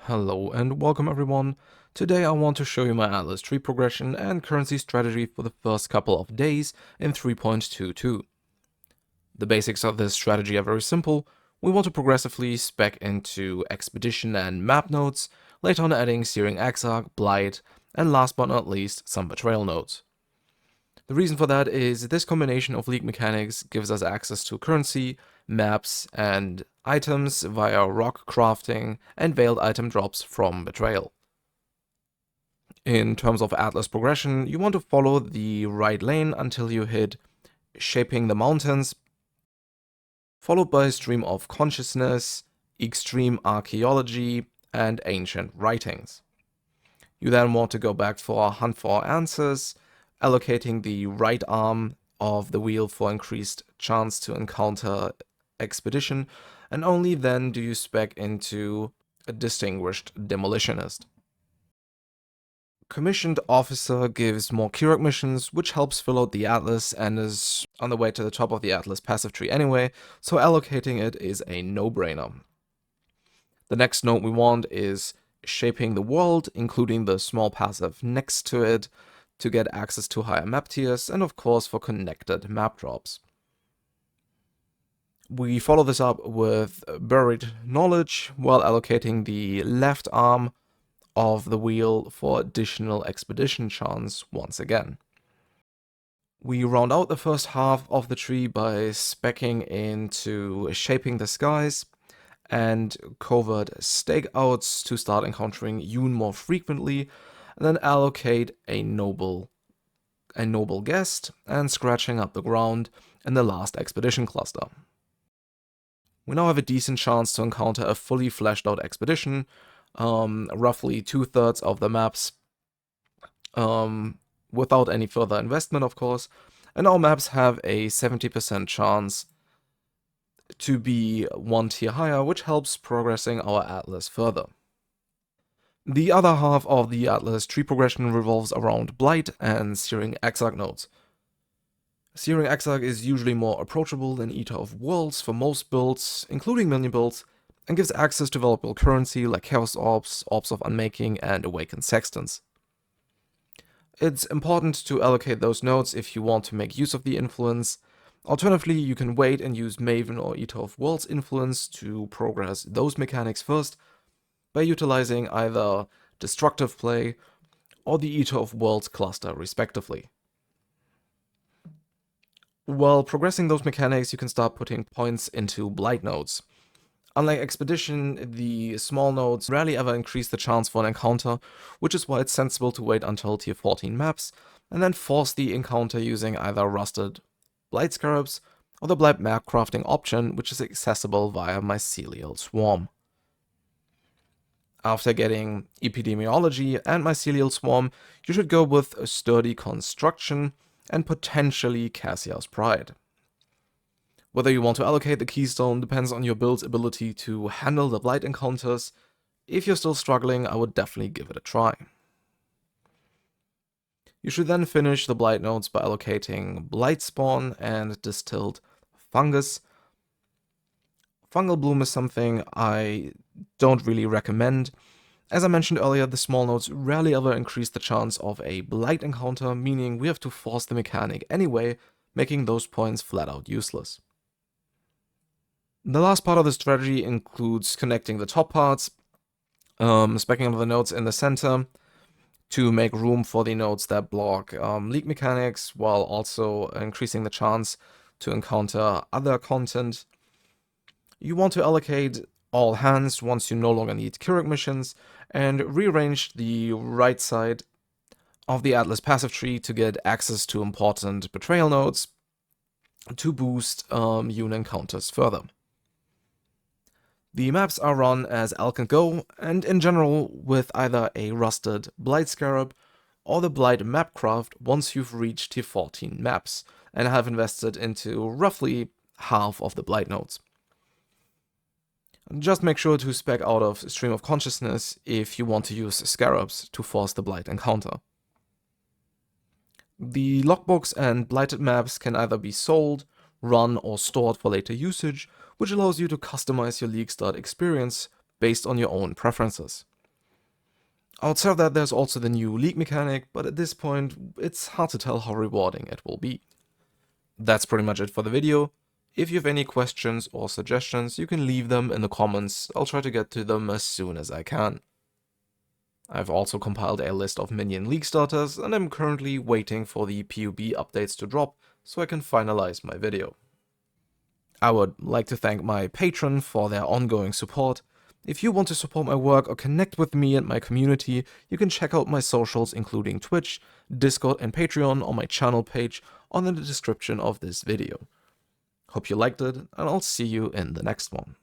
Hello and welcome everyone. Today I want to show you my Atlas tree progression and currency strategy for the first couple of days in 3.22. The basics of this strategy are very simple. We want to progressively spec into expedition and map nodes, later on adding Searing, Exarch, Blight, and last but not least some Betrayal nodes. The reason for that is this combination of league mechanics gives us access to currency, maps, and items via rock crafting and veiled item drops from Betrayal. In terms of Atlas progression, you want to follow the right lane until you hit Shaping the Mountains, followed by Stream of Consciousness, Extreme Archaeology, and Ancient Writings. You then want to go back for Hunt for Answers, allocating the right arm of the wheel for increased chance to encounter expedition, and only then do you spec into a Distinguished Demolitionist. Commissioned Officer gives more Kirok missions, which helps fill out the Atlas and is on the way to the top of the Atlas passive tree anyway, so allocating it is a no-brainer. The next node we want is Shaping the World, including the small passive next to it, to get access to higher map tiers, and of course for connected map drops. We follow this up with Buried Knowledge, while allocating the left arm of the wheel for additional expedition chance once again. We round out the first half of the tree by speccing into Shaping the Skies and Covert Stakeouts to start encountering Yoon more frequently, and then allocate a noble guest and Scratching up the ground in the last expedition cluster. We now have a decent chance to encounter a fully fleshed out expedition, roughly 2/3 of the maps, without any further investment of course, and our maps have a 70% chance to be one tier higher, which helps progressing our Atlas further. The other half of the Atlas tree progression revolves around Blight and Searing Exarch nodes. Searing Exarch is usually more approachable than Eater of Worlds for most builds, including minion builds, and gives access to valuable currency like Chaos Orbs, Orbs of Unmaking, and Awakened Sextants. It's important to allocate those nodes if you want to make use of the influence. Alternatively, you can wait and use Maven or Eater of Worlds influence to progress those mechanics first, by utilizing either Destructive Play or the Eater of Worlds cluster respectively. While progressing those mechanics, you can start putting points into Blight nodes. Unlike Expedition, the small nodes rarely ever increase the chance for an encounter, which is why it's sensible to wait until tier 14 maps, and then force the encounter using either rusted Blight Scarabs or the Blight map crafting option, which is accessible via Mycelial Swarm. After getting Epidemiology and Mycelial Swarm, you should go with a Sturdy Construction and potentially Cassia's Pride. Whether you want to allocate the Keystone depends on your build's ability to handle the Blight encounters. If you're still struggling, I would definitely give it a try. You should then finish the Blight nodes by allocating Blight Spawn and Distilled Fungus. Fungal Bloom is something I don't really recommend. As I mentioned earlier, the small nodes rarely ever increase the chance of a Blight encounter, meaning we have to force the mechanic anyway, making those points flat out useless. The last part of the strategy includes connecting the top parts, speccing up the nodes in the center to make room for the nodes that block league mechanics, while also increasing the chance to encounter other content. You want to allocate all hands once you no longer need Kirok missions, and rearrange the right side of the Atlas passive tree to get access to important Betrayal nodes to boost Yoon encounters further. The maps are run as Alk and Go, and in general with either a rusted Blight Scarab or the Blight Mapcraft once you've reached tier 14 maps and have invested into roughly half of the Blight nodes. Just make sure to spec out of Stream of Consciousness if you want to use Scarabs to force the Blight encounter. The logbooks and Blighted maps can either be sold, run, or stored for later usage, which allows you to customize your League Start experience based on your own preferences. Outside of that, there's also the new league mechanic, but at this point, it's hard to tell how rewarding it will be. That's pretty much it for the video. If you have any questions or suggestions, you can leave them in the comments. I'll try to get to them as soon as I can. I've also compiled a list of minion league starters, and I'm currently waiting for the PoE updates to drop so I can finalize my video. I would like to thank my patron for their ongoing support. If you want to support my work or connect with me and my community, you can check out my socials including Twitch, Discord and Patreon on my channel page or in the description of this video. Hope you liked it, and I'll see you in the next one.